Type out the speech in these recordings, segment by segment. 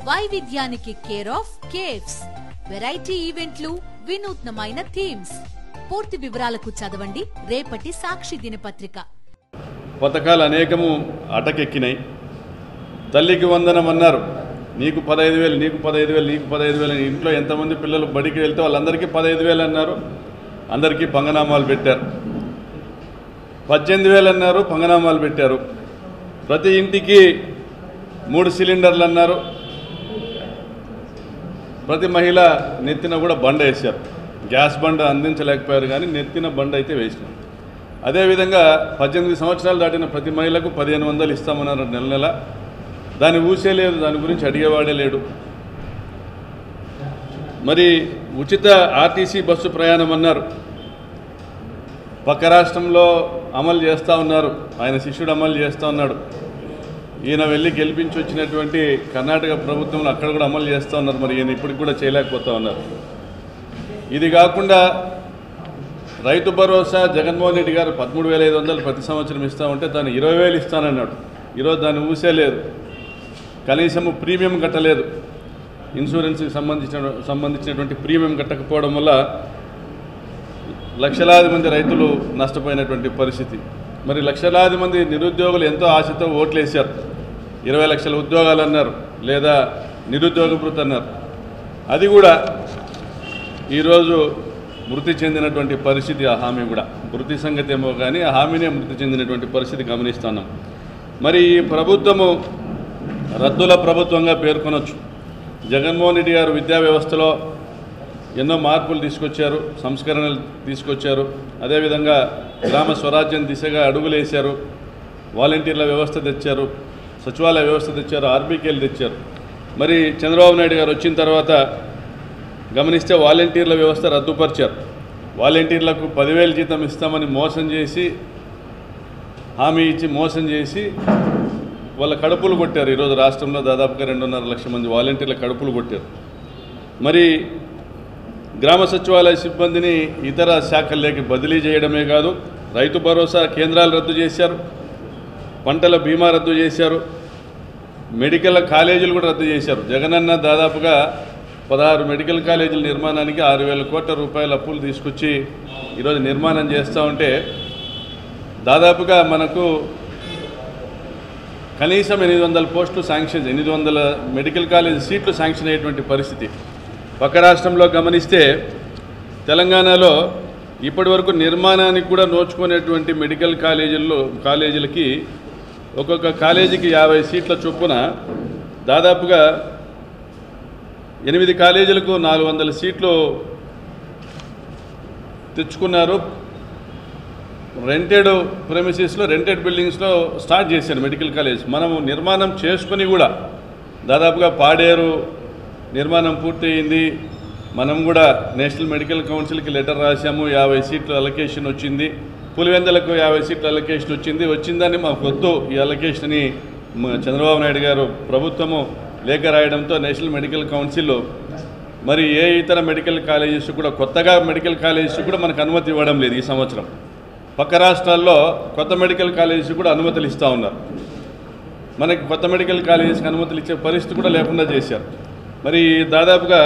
వైవిధ్యానికి care of caves, variety ఈవెంట్లు, వినూత్నమైన థీమ్స్. పూర్తి వివరాలకు చదవండి రేపటి సాక్షి దినపత్రిక. పథకాలు అనేకము అటకెక్కినాయి. తల్లికి వందనం అన్నారు, నీకు 15,000, నీకు 15,000, నీకు 15,000. ఇంట్లో ఎంతమంది పిల్లలు బడికి వెళ్తే వాళ్ళందరికీ 15,000 అన్నారు, అందరికీ పంగనామాలు పెట్టారు. 18,000 అన్నారు, పంగనామాలు పెట్టారు. ప్రతి ఇంటికి 3 సిలిండర్లు అన్నారు. ప్రతి మహిళ నెత్తిన కూడా బండ వేశారు. గ్యాస్ బండ అందించలేకపోయారు, కానీ నెత్తిన బండ అయితే వేసినారు. అదేవిధంగా 18 సంవత్సరాలు దాటిన ప్రతి మహిళకు 1,500 ఇస్తామన్నారు నెల నెల. దాన్ని ఊసే లేదు, దాని గురించి అడిగేవాడే లేడు. మరి ఉచిత ఆర్టీసీ బస్సు ప్రయాణం అన్నారు, పక్క రాష్ట్రంలో అమలు చేస్తూ ఉన్నారు, ఆయన శిష్యుడు అమలు చేస్తూ ఉన్నాడు. ఈయన వెళ్ళి గెలిపించి వచ్చినటువంటి కర్ణాటక ప్రభుత్వంలో అక్కడ కూడా అమలు చేస్తూ ఉన్నారు. మరి ఈయన ఇప్పటికి కూడా చేయలేకపోతూ ఉన్నారు. ఇది కాకుండా రైతు భరోసా జగన్మోహన్ రెడ్డి గారు 13,500 ప్రతి సంవత్సరం ఇస్తూ ఉంటే దాన్ని 20,000 ఇస్తానన్నాడు. ఈరోజు దాన్ని ఊసే లేదు, కనీసము ప్రీమియం కట్టలేదు. ఇన్సూరెన్స్కి సంబంధించినటువంటి ప్రీమియం కట్టకపోవడం వల్ల లక్షలాది మంది రైతులు నష్టపోయినటువంటి పరిస్థితి. మరి లక్షలాది మంది నిరుద్యోగులు ఎంతో ఆశతో ఓట్లేశారు. 20 లక్షల ఉద్యోగాలు అన్నారు, లేదా నిరుద్యోగ భృతి అన్నారు. అది కూడా ఈరోజు మృతి చెందినటువంటి పరిస్థితి. ఆ హామీ కూడా మృతి సంగతి ఏమో కానీ ఆ హామీనే మృతి చెందినటువంటి పరిస్థితి గమనిస్తున్నాం. మరి ఈ ప్రభుత్వము రద్దుల ప్రభుత్వంగా పేర్కొనవచ్చు. జగన్మోహన్ రెడ్డి గారు విద్యా వ్యవస్థలో ఎన్నో మార్పులు తీసుకొచ్చారు, సంస్కరణలు తీసుకొచ్చారు. అదేవిధంగా గ్రామ స్వరాజ్యం దిశగా అడుగులేశారు. వాలంటీర్ల వ్యవస్థ తెచ్చారు, సచివాలయ వ్యవస్థ తెచ్చారు, ఆర్బీకేలు తెచ్చారు. మరి చంద్రబాబు నాయుడు గారు వచ్చిన తర్వాత గమనిస్తే వాలంటీర్ల వ్యవస్థ రద్దుపరిచారు. వాలంటీర్లకు 10,000 జీతం ఇస్తామని మోసం చేసి, హామీ ఇచ్చి మోసం చేసి వాళ్ళ కడుపులు కొట్టారు. ఈరోజు రాష్ట్రంలో దాదాపుగా 2.5 లక్షల మంది వాలంటీర్ల కడుపులు కొట్టారు. మరి గ్రామ సచివాలయ సిబ్బందిని ఇతర శాఖల్లోకి బదిలీ చేయడమే కాదు, రైతు భరోసా కేంద్రాలు రద్దు చేశారు, పంటల బీమా రద్దు చేశారు, మెడికల్ కాలేజీలు కూడా రద్దు చేశారు. జగనన్న దాదాపుగా 16 మెడికల్ కాలేజీల నిర్మాణానికి 6,000 కోట్ల రూపాయల అప్పులు తీసుకొచ్చి ఈరోజు నిర్మాణం చేస్తూ ఉంటే దాదాపుగా మనకు కనీసం 800 పోస్టులు శాంక్షన్, 800 మెడికల్ కాలేజ్ సీట్లు శాంక్షన్ అయ్యేటువంటి పరిస్థితి. పక్క రాష్ట్రంలో గమనిస్తే తెలంగాణలో ఇప్పటి వరకు నిర్మాణానికి కూడా నోచుకునేటువంటి మెడికల్ కాలేజీలకి ఒక్కొక్క కాలేజీకి 50 సీట్ల చొప్పున దాదాపుగా 8 కాలేజీలకు 400 సీట్లు తెచ్చుకున్నారు. రెంటెడ్ ప్రెమిసెస్లో, రెంటెడ్ బిల్డింగ్స్లో స్టార్ట్ చేశారు మెడికల్ కాలేజ్. మనము నిర్మాణం చేసుకుని కూడా దాదాపుగా పాడేరు నిర్మాణం పూర్తయింది. మనం కూడా నేషనల్ మెడికల్ కౌన్సిల్కి లెటర్ రాశాము, 50 సీట్లు అలొకేషన్ వచ్చింది. పులివెందులకు 50 సీట్లు అలొకేషన్ వచ్చింది. వచ్చిందని మాకు వద్దు ఈ అలొకేషన్ అని చంద్రబాబు నాయుడు గారు ప్రభుత్వము లేఖ రాయడంతో నేషనల్ మెడికల్ కౌన్సిల్ మరి ఏ ఇతర మెడికల్ కాలేజెస్ కూడా, కొత్తగా మెడికల్ కాలేజెస్ కూడా మనకు అనుమతి ఇవ్వడం లేదు ఈ సంవత్సరం. పక్క రాష్ట్రాల్లో కొత్త మెడికల్ కాలేజెస్ కూడా అనుమతులు ఇస్తూ ఉన్నారు. మనకి కొత్త మెడికల్ కాలేజెస్కి అనుమతులు ఇచ్చే పరిస్థితి కూడా లేకుండా చేశారు. మరి దాదాపుగా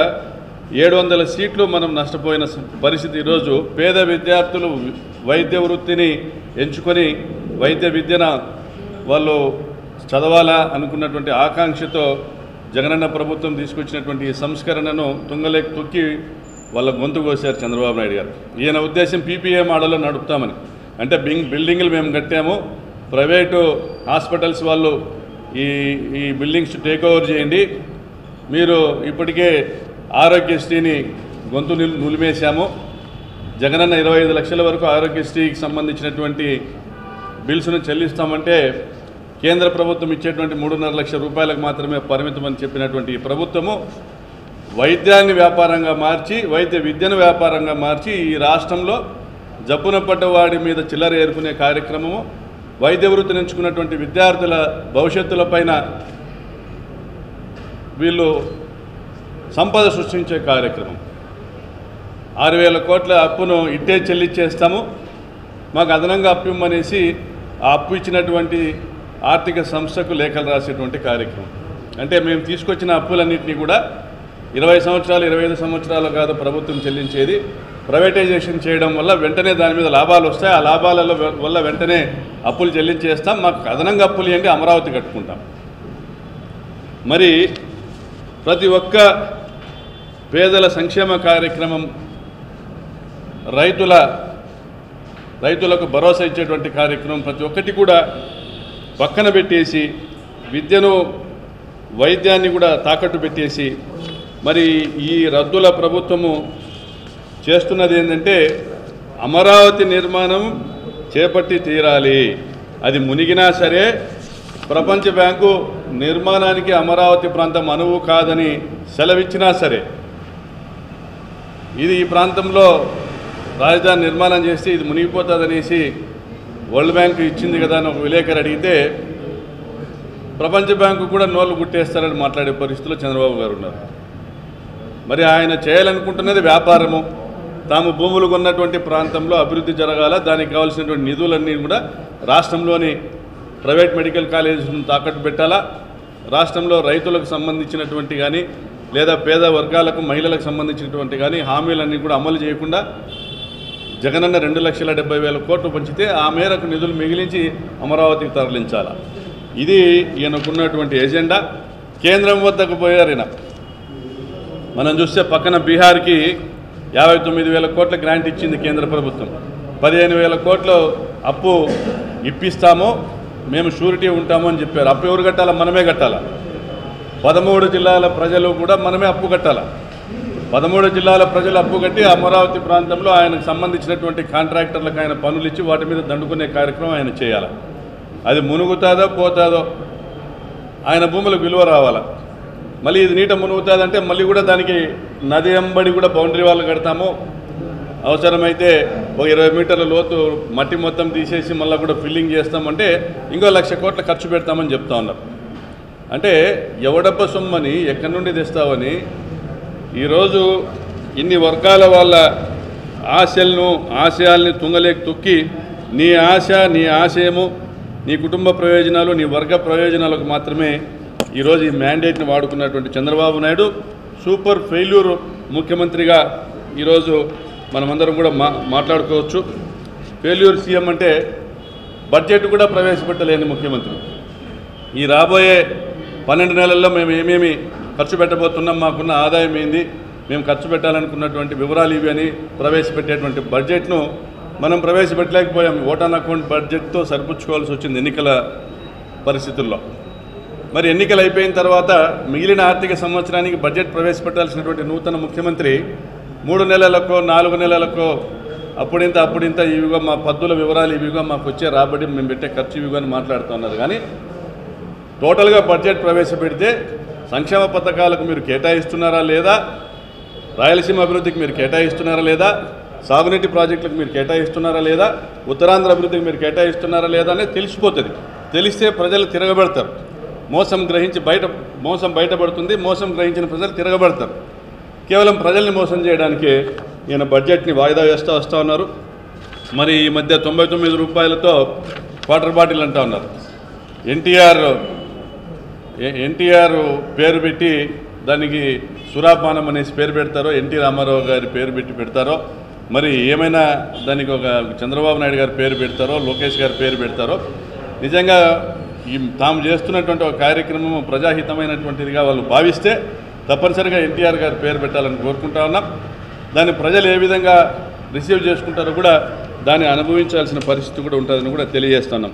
700 సీట్లు మనం నష్టపోయిన పరిస్థితి. ఈరోజు పేద విద్యార్థులు వైద్య వృత్తిని ఎంచుకొని వైద్య విద్యను వాళ్ళు చదవాలా అనుకున్నటువంటి ఆకాంక్షతో జగనన్న ప్రభుత్వం తీసుకొచ్చినటువంటి ఈ సంస్కరణను తుంగలేకి తొక్కి వాళ్ళ గొంతు కోసారు చంద్రబాబు నాయుడు గారు. ఈయన ఉద్దేశం పీపీఏ మోడల్లో నడుపుతామని. అంటే బిల్డింగులు మేము కట్టాము, ప్రైవేటు హాస్పిటల్స్ వాళ్ళు ఈ బిల్డింగ్స్ టేక్ ఓవర్ చేయండి, మీరు ఇప్పటికే ఆరోగ్యశ్రీని గొంతు నులిమేశాము, జగనన్న 25 లక్షల వరకు ఆరోగ్యశ్రీకి సంబంధించినటువంటి బిల్స్ను చెల్లిస్తామంటే కేంద్ర ప్రభుత్వం ఇచ్చేటువంటి 3.5 లక్షల రూపాయలకు మాత్రమే పరిమితమని చెప్పినటువంటి ఈ ప్రభుత్వము వైద్యాన్ని వ్యాపారంగా మార్చి, వైద్య విద్యను వ్యాపారంగా మార్చి ఈ రాష్ట్రంలో జబ్బున పడ్డవాడి మీద చిల్లర ఏరుకునే కార్యక్రమము, వైద్య వృత్తిని ఎంచుకున్నటువంటి విద్యార్థుల భవిష్యత్తులపైన వీళ్ళు సంపద సృష్టించే కార్యక్రమం. 6,000 కోట్ల అప్పును ఇట్టే చెల్లించేస్తాము, మాకు అదనంగా అప్పు ఇమ్మనేసి ఆ అప్పు ఇచ్చినటువంటి ఆర్థిక సంస్థకు లేఖలు రాసేటువంటి కార్యక్రమం. అంటే మేము తీసుకొచ్చిన అప్పులన్నింటినీ కూడా 20 సంవత్సరాలు 25 సంవత్సరాలు కాదు ప్రభుత్వం చెల్లించేది, ప్రైవేటైజేషన్ చేయడం వల్ల వెంటనే దాని మీద లాభాలు వస్తాయి, ఆ లాభాలలో వల్ల వెంటనే అప్పులు చెల్లించేస్తాం, మాకు అదనంగా అప్పులు ఏంటి అమరావతి కట్టుకుంటాం. మరి ప్రతి ఒక్క పేదల సంక్షేమ కార్యక్రమం, రైతులకు భరోసా ఇచ్చేటువంటి కార్యక్రమం ప్రతి ఒక్కటి కూడా పక్కన పెట్టేసి విద్యను వైద్యాన్ని కూడా తాకట్టు పెట్టేసి మరి ఈ రద్దుల ప్రభుత్వము చేస్తున్నది ఏంటంటే అమరావతి నిర్మాణం చేపట్టి తీరాలి, అది మునిగినా సరే ప్రపంచ బ్యాంకు నిర్మాణానికి అమరావతి ప్రాంతం అనువు కాదని సెలవిచ్చినా సరే ఇది ఈ ప్రాంతంలో రాజధాని నిర్మాణం చేస్తే ఇది మునిగిపోతుందనేసి వరల్డ్ బ్యాంక్ ఇచ్చింది కదా అని ఒక విలేకరు అడిగితే ప్రపంచ బ్యాంకు కూడా నోళ్ళు గుట్టేస్తారని మాట్లాడే పరిస్థితుల్లో చంద్రబాబు గారు ఉన్నారు. మరి ఆయన చేయాలనుకుంటున్నది వ్యాపారము, తాము భూములు కొన్నటువంటి ప్రాంతంలో అభివృద్ధి జరగాల, దానికి కావాల్సినటువంటి నిధులన్నీ కూడా రాష్ట్రంలోని ప్రైవేట్ మెడికల్ కాలేజీలను తాకట్టు పెట్టాలా, రాష్ట్రంలో రైతులకు సంబంధించినటువంటి కానీ లేదా పేద వర్గాలకు మహిళలకు సంబంధించినటువంటి కానీ హామీలన్నీ కూడా అమలు చేయకుండా జగనన్న 2,70,000 కోట్లు పంచితే ఆ మేరకు నిధులు మిగిలించి అమరావతికి తరలించాలా. ఇది ఈయనకున్నటువంటి ఎజెండా. కేంద్రం వద్దకు పోయారైనా మనం చూస్తే పక్కన బీహార్కి 59,000 కోట్ల గ్రాంట్ ఇచ్చింది కేంద్ర ప్రభుత్వం, 15,000 కోట్లు అప్పు ఇప్పిస్తాము, మేము షూరిటీ ఉంటాము అని చెప్పారు. అప్పు ఎవరు కట్టాలా? మనమే కట్టాలా. 13 జిల్లాల ప్రజలు కూడా మనమే అప్పు కట్టాలా. 13 జిల్లాల ప్రజలు అప్పు కట్టి అమరావతి ప్రాంతంలో ఆయనకు సంబంధించినటువంటి కాంట్రాక్టర్లకు ఆయన పనులు ఇచ్చి వాటి మీద దండుకునే కార్యక్రమం ఆయన చేయాలి. అది మునుగుతాదో పోతాదో ఆయన భూములకు విలువ రావాలా. మళ్ళీ ఇది నీట మునుగుతుందంటే మళ్ళీ కూడా దానికి నది ఎంబడి కూడా బౌండరీ వాళ్ళు కడతాము, అవసరమైతే ఒక 20 మీటర్ల లోతు మట్టి మొత్తం తీసేసి మళ్ళీ కూడా ఫిల్లింగ్ చేస్తామంటే ఇంకో 1,00,000 కోట్లు ఖర్చు పెడతామని చెప్తా ఉన్నారు. అంటే ఎవడబ్బ సొమ్మని ఎక్కడి నుండి తెస్తావని ఈరోజు ఇన్ని వర్గాల వాళ్ళ ఆశయాల్ని తుంగలేకి తొక్కి నీ ఆశ, నీ ఆశయము, నీ కుటుంబ ప్రయోజనాలు, నీ వర్గ ప్రయోజనాలకు మాత్రమే ఈరోజు ఈ మ్యాండేట్ని వాడుకున్నటువంటి చంద్రబాబు నాయుడు సూపర్ ఫెయిల్యూర్ ముఖ్యమంత్రిగా ఈరోజు మనమందరం కూడా మాట్లాడుకోవచ్చు. ఫెయిల్యూర్ సీఎం అంటే బడ్జెట్ కూడా ప్రవేశపెట్టలేని ముఖ్యమంత్రి. ఈ రాబోయే 12 నెలల్లో మేము ఏమేమి ఖర్చు పెట్టబోతున్నాం, మాకున్న ఆదాయం ఏంది, మేము ఖర్చు పెట్టాలనుకున్నటువంటి వివరాలు ఇవి అని ప్రవేశపెట్టేటువంటి బడ్జెట్ను మనం ప్రవేశపెట్టలేకపోయాం. ఓటాన్ అకౌంట్ బడ్జెట్తో సరిపుచ్చుకోవాల్సి వచ్చింది ఎన్నికల పరిస్థితుల్లో. మరి ఎన్నికలు అయిపోయిన తర్వాత మిగిలిన ఆర్థిక సంవత్సరానికి బడ్జెట్ ప్రవేశపెట్టాల్సినటువంటి నూతన ముఖ్యమంత్రి 3 నెలలకో 4 నెలలకో అప్పుడింత ఇవిగా మా పద్దుల వివరాలు ఇవిగా మాకు వచ్చే రాబడి మేము పెట్టే ఖర్చు ఇవిగా అని మాట్లాడుతున్నారు. కానీ టోటల్గా బడ్జెట్ ప్రవేశపెడితే సంక్షేమ పథకాలకు మీరు కేటాయిస్తున్నారా లేదా, రాయలసీమ అభివృద్ధికి మీరు కేటాయిస్తున్నారా లేదా, సాగునీటి ప్రాజెక్టులకు మీరు కేటాయిస్తున్నారా లేదా, ఉత్తరాంధ్ర అభివృద్ధికి మీరు కేటాయిస్తున్నారా లేదా అనేది తెలిసిపోతుంది. తెలిస్తే ప్రజలు తిరగబడతారు. మోసం బయటపడుతుంది. మోసం గ్రహించిన ప్రజలు తిరగబడతారు. కేవలం ప్రజల్ని మోసం చేయడానికే ఈయన బడ్జెట్ని వాయిదా వేస్తూ వస్తూ ఉన్నారు. మరి ఈ మధ్య 99 రూపాయలతో వాటర్ బాటిల్ అంటూ ఉన్నారు. ఎన్టీఆర్ పేరు పెట్టి దానికి సురాపానం అనేసి పేరు పెడతారో, ఎన్టీ రామారావు గారి పేరు పెట్టి పెడతారో, మరి ఏమైనా దానికి ఒక చంద్రబాబు నాయుడు గారి పేరు పెడతారో, లోకేష్ గారి పేరు పెడతారో, నిజంగా తాము చేస్తున్నటువంటి ఒక కార్యక్రమం ప్రజాహితమైనటువంటిదిగా వాళ్ళు భావిస్తే తప్పనిసరిగా ఎన్టీఆర్ గారి పేరు పెట్టాలని కోరుకుంటా ఉన్నాం. దాన్ని ప్రజలు ఏ విధంగా రిసీవ్ చేసుకుంటారో కూడా దాన్ని అనుభవించాల్సిన పరిస్థితి కూడా ఉంటుందని కూడా తెలియజేస్తున్నాం.